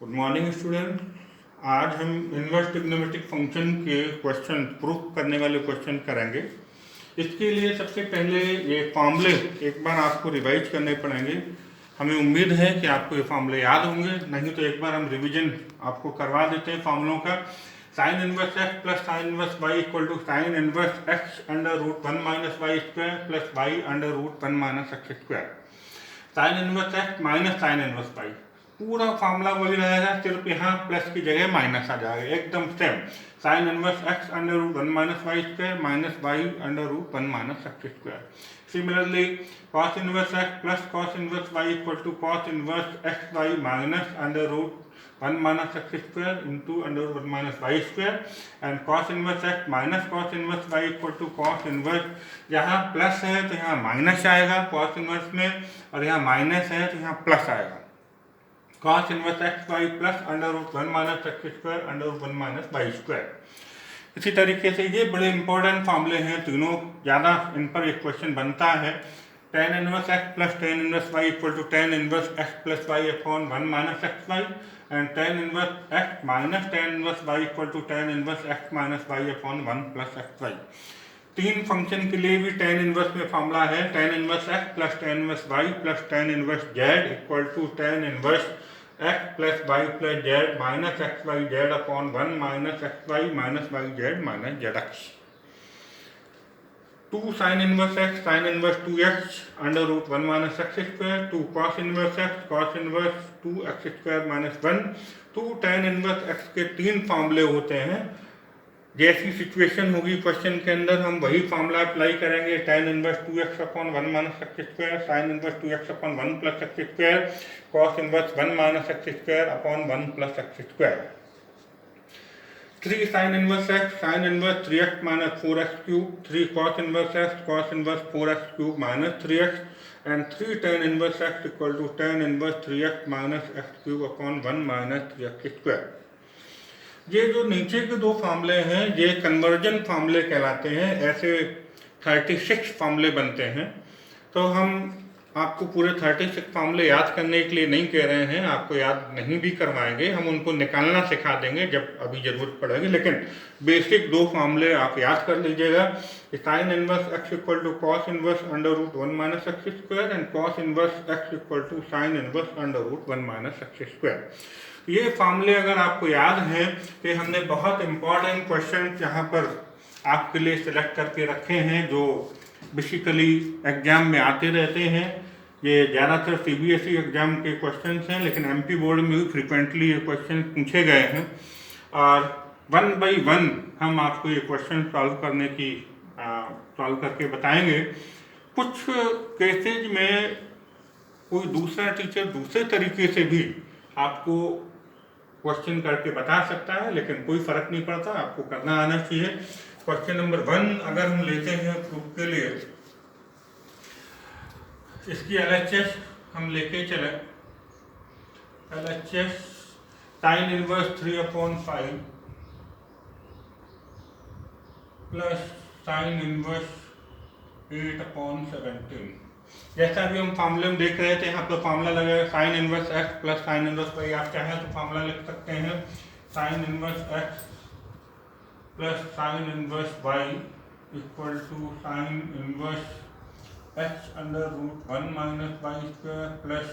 Good morning student. आज हम inverse trigonometric function के क्वेश्चन प्रूफ करने वाले क्वेश्चन करेंगे। इसके लिए सबसे पहले ये फॉर्मूले एक बार आपको रिवाइज करने पड़ेंगे। हमें उम्मीद है कि आपको ये फॉर्मूले याद होंगे, नहीं तो एक बार हम रिवीजन आपको करवा देते हैं फॉर्मूलों का। Sine inverse x plus sine inverse y equal to sine inverse x under root 1 minus y square plus y under root 1 minus x square. Sine inverse x minus sine inverse y, पूरा formula वही रहेगा, सिर्फ यहाँ plus की जगह minus आ जाएगा, एकदम same. Sine inverse x under root 1 minus y square minus y under root 1 minus x square. Similarly cos inverse x plus cos inverse y equal to cos inverse x y minus under root 1 minus x square into under root 1 minus y square and cos inverse x minus cos inverse y equal to cos inverse, यहाँ plus है तो यहाँ minus आएगा cos inverse में, और यहाँ minus है तो यहाँ प्लस आएगा। cos inverse x y plus under root 1 minus x square under root 1 minus y square। इसी तरीके से ये बड़े इंपॉर्टेंट फॉर्मूले हैं तीनों, ज़्यादा इन पर एक क्वेश्चन बनता है। tan inverse x plus tan inverse y equal to tan inverse x plus y upon 1 minus x y and tan inverse x minus tan inverse y equal to tan inverse x minus y upon 1 plus x y. तीन function के लिए भी tan inverse में formula है tan inverse x plus tan inverse y plus tan inverse z equal to tan inverse x plus y plus z minus x y z upon 1 minus x y minus वाई z minus z x. 2 sin inverse x sin inverse 2x under root 1 minus x square, 2 cos inverse x cos inverse 2x square minus 1, 2 tan inverse x के तीन फार्मूले होते हैं। जैसी situation होगी question के अंदर हम वही फार्मूला अप्लाई करेंगे। tan inverse 2x upon 1 minus x square, sin inverse 2x upon 1 plus x square, cos inverse 1 minus x square upon 1 plus x square. 3 sin inverse x sin inverse 3x minus 4x cube, 3 cos inverse x cos inverse 4x cube minus 3x and 3 tan inverse x equal to tan inverse 3x minus x cube upon 1 minus 3x square। ये जो नीचे के दो फार्मूले हैं ये conversion फार्मूले कहलाते हैं। ऐसे 36 फार्मूले बनते हैं। तो हम आपको पूरे 36 फार्मूले याद करने के लिए नहीं कह रहे हैं, आपको याद नहीं भी करवाएंगे, हम उनको निकालना सिखा देंगे जब अभी जरूरत पड़ेगी। लेकिन बेसिक दो फार्मूले आप याद कर लीजिएगा। Sine inverse x equal to cos inverse under root 1 minus x square and cos inverse x equal to sine inverse under root 1 minus x square. ये फार्मूले अगर आपको याद हैं तो हमने बहुत इंपॉर्टेंट क्वेश्चन यहाँ पर आपके लिए सिलेक्ट करके रखे हैं जो बेसिकली एग्जाम में आते रहते हैं। ये ज़्यादातर सीबीएसई एग्जाम के क्वेश्चंस हैं, लेकिन एमपी बोर्ड में भी फ्रिक्वेंटली ये क्वेश्चन पूछे गए हैं। और 1 बाई 1 हम आपको ये क्वेश्चन सॉल्व करके बताएंगे। कुछ केसेज में कोई दूसरा टीचर दूसरे तरीके से भी आपको क्वेश्चन करके बता सकता है, लेकिन कोई फर्क नहीं पड़ता, आपको करना आना चाहिए। क्वेश्चन नंबर 1 अगर हम लेते हैं प्रूफ के लिए, इसकी LHS हम लेके चले। LHS sign inverse 3/5 plus sine inverse 8/17। जैसा भी हम फार्मूले में देख रहे थे, यहाँ पर फार्मूला लगेगा sine inverse x plus sine inverse y। आप चाहें तो फार्मूला लिख सकते हैं sine inverse x plus sine inverse y equal to sine inverse x under root 1 minus y square plus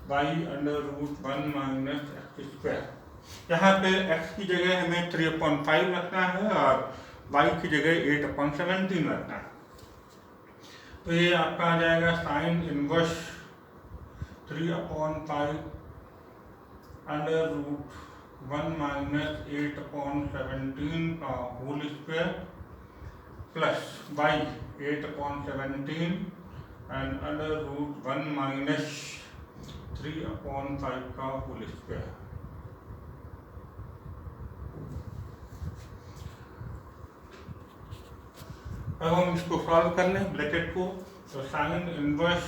y under root 1 minus x square. यहाँ पे x की जगह हमें 3/5 रखना है और y की जगह 8/17 रखना है। तो ये आपका आ जाएगा sine inverse 3/5 under root 1 minus 8/17 का whole square plus y 8/17 and under root 1 minus 3/5 का होल स्क्वायर। अब हम इसको सॉल्व कर लें ब्रैकेट को। तो sine inverse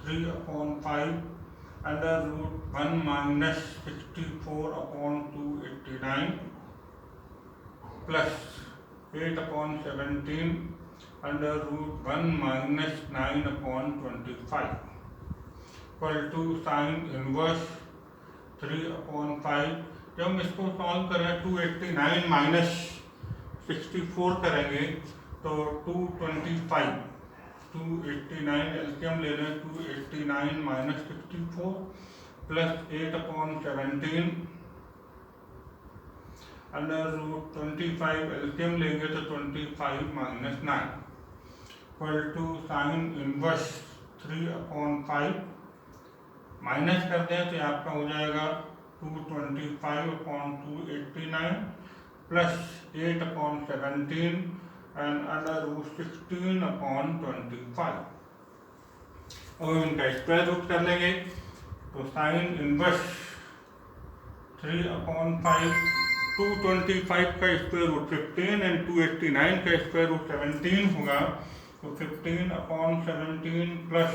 3/5 under root 1 minus 64/289 plus 8/17 under root 1 minus 9/25 equal to sine inverse 3/5। जब हम इसको सॉल्व करें 289 माइनस 64 करेंगे तो 225। 289 एलसीएम ले लें, 289 minus 64 plus 8/17 under root 25 LCM लेंगे तो 25 minus 9 equal to sine inverse 3/5 minus कर दें तो आपका हो जाएगा 225/289 प्लस 8/17 एंड अंडर रूट 16/25। और इनका स्क्वायर रूट कर लेंगे तो साइन इनवर्स 3/5 225 का स्क्वायर रूट 15 एंड 289 का स्क्वायर रूट 17 होगा, तो 15/17 plus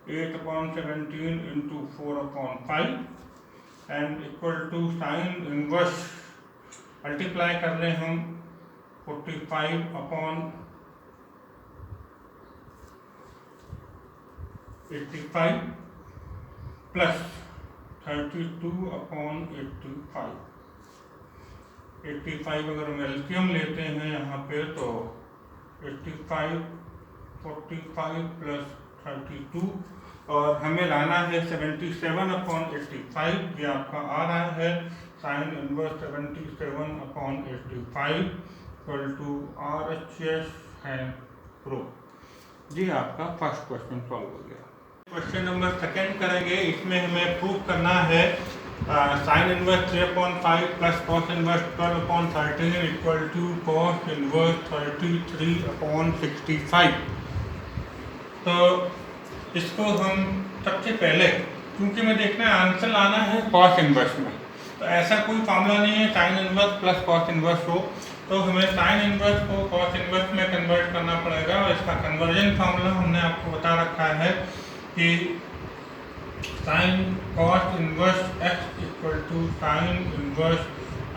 8/17 into 4/5 and equal to sine inverse multiply कर लें हम 45/85 प्लस 32/85। 85 अगर हम एलसीएम लेते हैं यहाँ पे तो 85 45 प्लस 32 और हमें लाना है 77/85। ये आपका आ रहा है sine inverse 77/85 equal to RHS है प्रूफ। जी आपका फर्स्ट क्वेश्चन सॉल्व हो गया। क्वेश्चन नंबर सेकेंड करेंगे, इसमें हमें प्रूव करना है sine inverse 3/5 plus cos inverse 12/13 equal to cos inverse 33/65। तो इसको हम सबसे पहले, क्योंकि मैं देखना है आंसर लाना है कॉस इनवर्स में, तो ऐसा कोई फार्मूला नहीं है sine inverse plus cos inverse हो, तो हमें साइन इनवर्स को कॉस इनवर्स में कन्वर्ट करना पड़ेगा। और इसका कन्वर्जन फार्मूला हमने आपको बता रखा है कि sine cos inverse x equal to sine inverse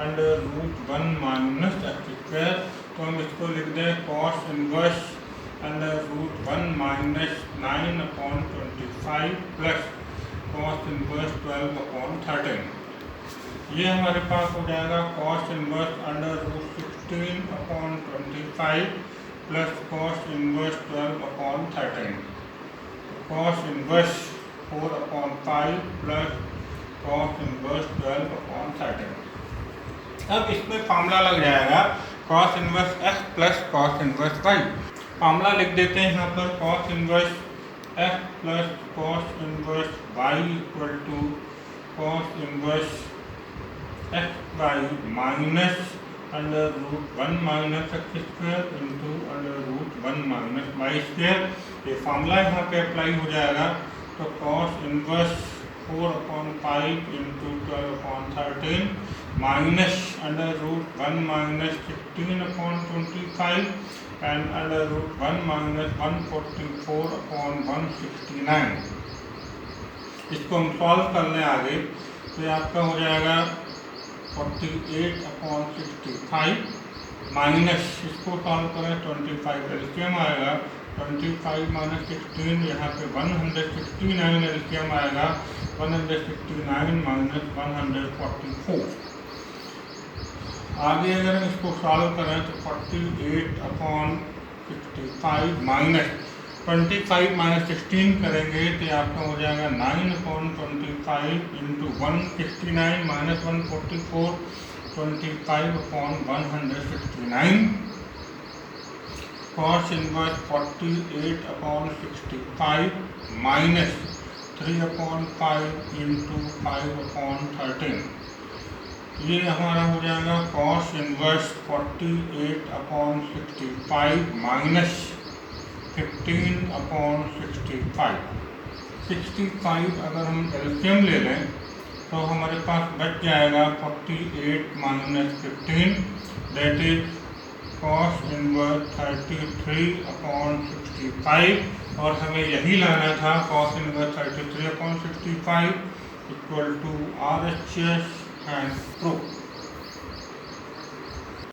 under root 1 minus x square. तो हम इसको लिख दें cos inverse under root 1 minus 9/25 plus cos inverse 12/13। ये हमारे पास हो जाएगा cos inverse under root 16/25 plus cos inverse 12/13। Cos inverse 4/5 plus cos inverse 12/13। अब इसमें फार्मूला लग जाएगा cos inverse x plus cos inverse y. Formula लिख देते हैं यहाँ पर cos inverse x plus cos inverse y equal to cos inverse x y minus under root 1 minus x square into under root 1 minus y square. ये formula यहाँ पे apply हो जाएगा, तो cos inverse 4/5 into 12/13 minus under root 1 minus 16/25 and under root 1 minus 144/169। इसको हम solve कर लें आगे, तो ये आपका हो जाएगा 48/65 माइनस, इसको सॉल्व करें 25 एलसीएम आएगा, 25 माइनस 16 यहाँ पे 169 एलसीएम आएगा, 169 माइनस 144। आगे अगर हम इसको सॉल्व करें तो 48/65 माइनस 25 माइनस 16 करेंगे तो आपका हो जाएगा 9/25 into 169 minus 144 25/169। Cos inverse 48/65 minus 3/5 into 5/13। ये हमारा हो जाएगा कॉस इनवर्स 48/65 माइनस 15/65। 65 अगर हम एलसीएम ले लें तो हमारे पास बच जाएगा 48 minus 15 that is cos inverse 33/65। और हमें यही लाना था cos inverse 33/65 equal to RHS and proof.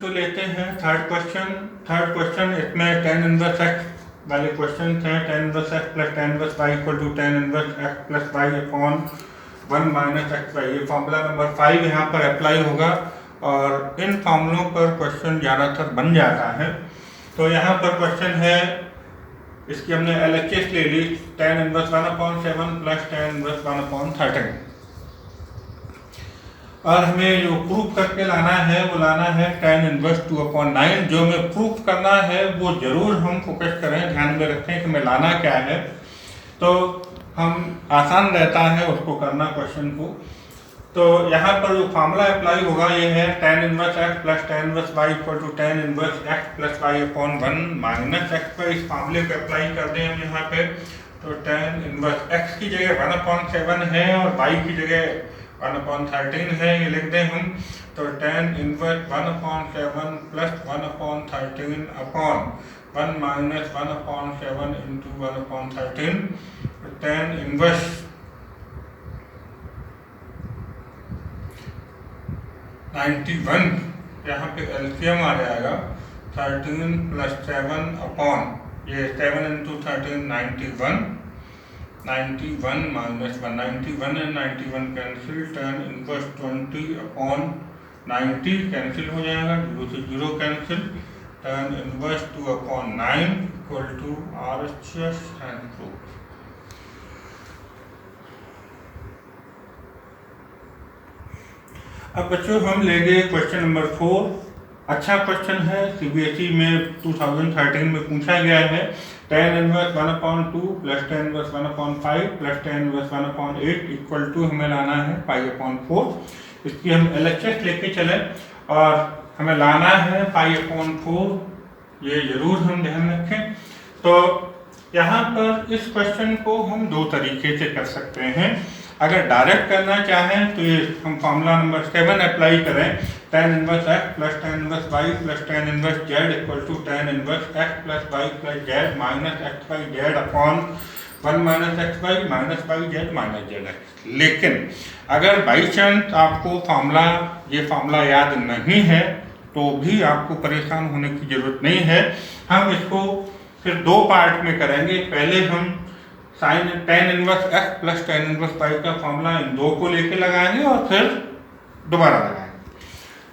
तो लेते हैं थर्ड क्वेश्चन इसमें tan इनवर्स एक्स वाले क्वेश्चन हैं। tan inverse x plus tan inverse y equal to tan inverse x plus y upon 1 minus x y, ये formula number 5 यहाँ पर apply होगा और इन फॉर्मूलों पर क्वेश्चन ज़्यादातर बन जाता है। तो यहाँ पर क्वेश्चन है, इसकी हमने LHS ले ली, tan inverse 1/7 plus tan inverse 1/13 और हमें जो प्रूफ करके लाना है वो लाना है tan इनवर्स 2/9। जो हमें प्रूफ करना है वो जरूर हम फोकस करें, ध्यान में रखें कि हमें लाना क्या है, तो हम आसान रहता है उसको करना क्वेश्चन को। तो यहाँ पर जो फार्मूला अप्लाई होगा ये है tan inverse x plus tan inverse y equal to tan inverse x plus y upon 1 minus x पर इस फार्मूले को अप्लाई कर दें हम यहाँ पे। तो tan इनवर्स x की जगह 1/7 है और y की जगह 1/13 है, ये लिख दें हम। तो tan inverse 1/7 plus 1/13 upon 1 minus 1/7 into 1/13। tan inverse 91, यहाँ पे एलसीएम आ जाएगा 13 प्लस 7 अपॉन ये 7 into 13 91, 91 minus 1, 91 and 91 cancel, tan inverse 20 upon 90 cancel हो जाएगा, 0 से 0 cancel, tan inverse 2/9 equal to RHS and proof. अब बच्चों हम लेंगे क्वेश्चन नंबर 4। अच्छा क्वेश्चन है, CBSE में 2013 में पूछा गया है। tan inverse 1/2 plus tan inverse 1/5 plus tan inverse 1/8 equal to हमें लाना है π/4। इसकी हम LHS लेके चले और हमें लाना है π/4, ये जरूर हम ध्यान रखें। तो यहाँ पर इस क्वेश्चन को हम दो तरीके से कर सकते हैं। अगर डायरेक्ट करना चाहें तो ये हम फॉर्मूला नंबर 7 अप्लाई करें, tan inverse x plus tan inverse y plus tan inverse z equal to tan inverse x plus y plus z minus x y z upon 1 minus x y minus y z minus z x. लेकिन अगर by chance आपको ये formula याद नहीं है तो भी आपको परेशान होने की जरूरत नहीं है। हम इसको फिर दो पार्ट में करेंगे। पहले हम sine tan inverse x plus tan inverse y का फॉर्मूला इन दो को लेके लगाएंगे और फिर दोबारा लगाएंगे।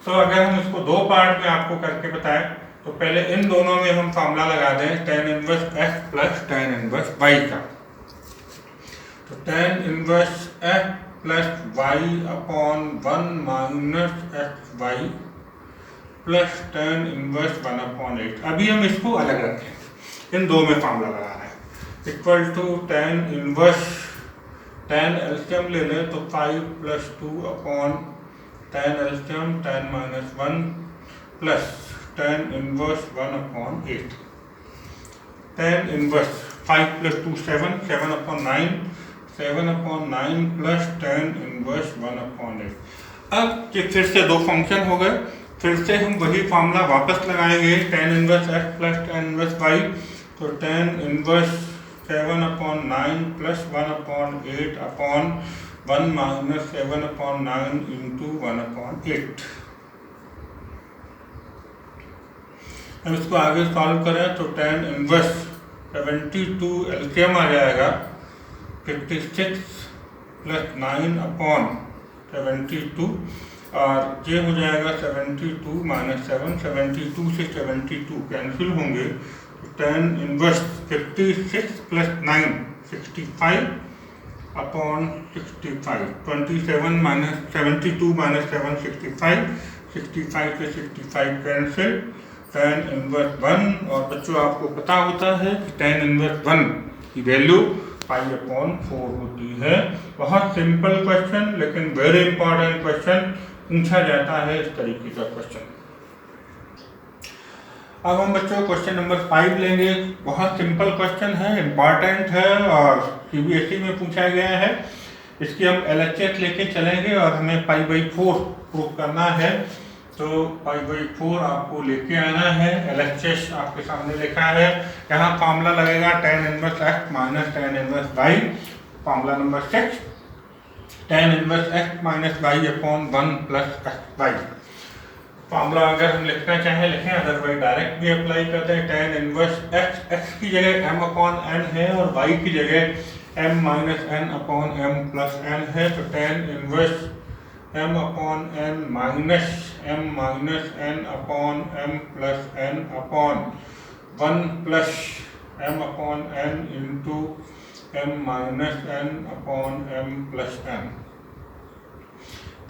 तो अगर हम इसको दो पार्ट में आपको करके बताएं तो पहले इन दोनों में हम फॉर्मूला लगा दें tan inverse x plus tan inverse y का। तो tan inverse x plus y upon 1 minus x y plus tan inverse 1/8। अभी हम इसको अलग रखें, इन दो में फॉर्मूला लगा रहे हैं। Equal to tan inverse, tan LCM ले लें तो 5 plus 2 upon tan LCM tan minus 1 plus tan inverse 1/8। tan inverse 5 plus 2 7, 7/9, 7/9 plus tan inverse 1/8। अब ये फिर से दो फंक्शन हो गए, फिर से हम वही फार्मूला वापस लगाएंगे tan inverse x plus tan inverse y। तो tan inverse 7/9 plus 1/8 upon 1 minus 7/9 into 1/8। अब इसको आगे सॉल्व करें तो tan इनवर्स 72 एलसीएम आ जाएगा 56 प्लस 9 अपॉन 72 और ये हो जाएगा 72 माइनस 7, 72 से 72 कैंसिल होंगे। tan inverse 56 plus 9 65 upon 65, 27 minus 72 minus 7 65, 65 से 65 कैंसिल, tan इनवर्स 1। और बच्चों आपको पता होता है कि tan इनवर्स 1 की वैल्यू π/4 होती है। बहुत सिंपल क्वेश्चन लेकिन वेरी इंपॉर्टेंट क्वेश्चन पूछा जाता है, इस तरीके का क्वेश्चन। अब हम बच्चों क्वेश्चन नंबर 5 लेंगे। बहुत सिंपल क्वेश्चन है, इम्पॉर्टेंट है और CBSE में पूछा गया है। इसकी हम LHS लेके चलेंगे और हमें π/4 प्रूव करना है। तो π/4 आपको लेके आना है। LHS आपके सामने लिखा है, यहाँ फार्मूला लगेगा tan inverse x minus tan inverse y। Formula number 6 tan inverse x minus y upon 1 plus x y. Formula अगर हम लिखना चाहें लिखें, अदरवाइज डायरेक्ट भी अप्लाई करते हैं। tan इनवर्स x, x की जगह m/n है और y की जगह m minus n upon m plus n है, तो tan inverse m upon n minus n upon m plus n upon 1 plus m upon n into m minus n upon m plus n।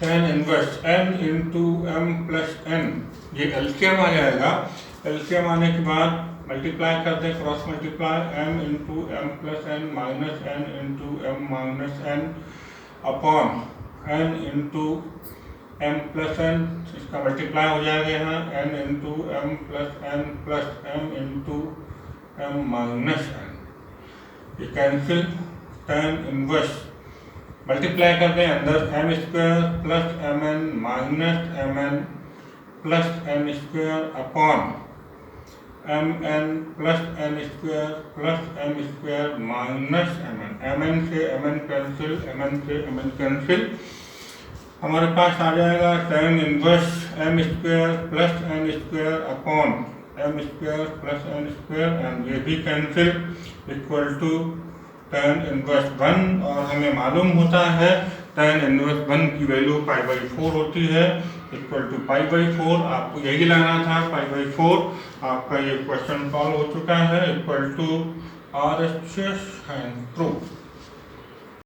tan inverse n into m plus n, ये LCM आ जाएगा। LCM आने के बाद multiply कर दें, cross multiply m into m plus n minus n into m minus n upon n into m plus n, इसका multiply हो जाएगा यहाँ n into m plus m into m minus n, ये कैंसिल। tan इनवर्स मल्टीप्लाई कर दें अंदर m square plus mn minus mn plus n square upon mn plus n square plus m square minus mn, mn से mn cancel, mn से mn cancel, हमारे पास आ जाएगा tan inverse m square plus n square upon m square plus n square, and ये भी cancel, equal to tan inverse 1। और हमें मालूम होता है tan इनवर्स 1 की वैल्यू π/4 होती है, इक्वल टू π/4। आपको यही लाना था, π/4। आपका ये क्वेश्चन सॉल्व हो चुका है, equal to RHS and proof.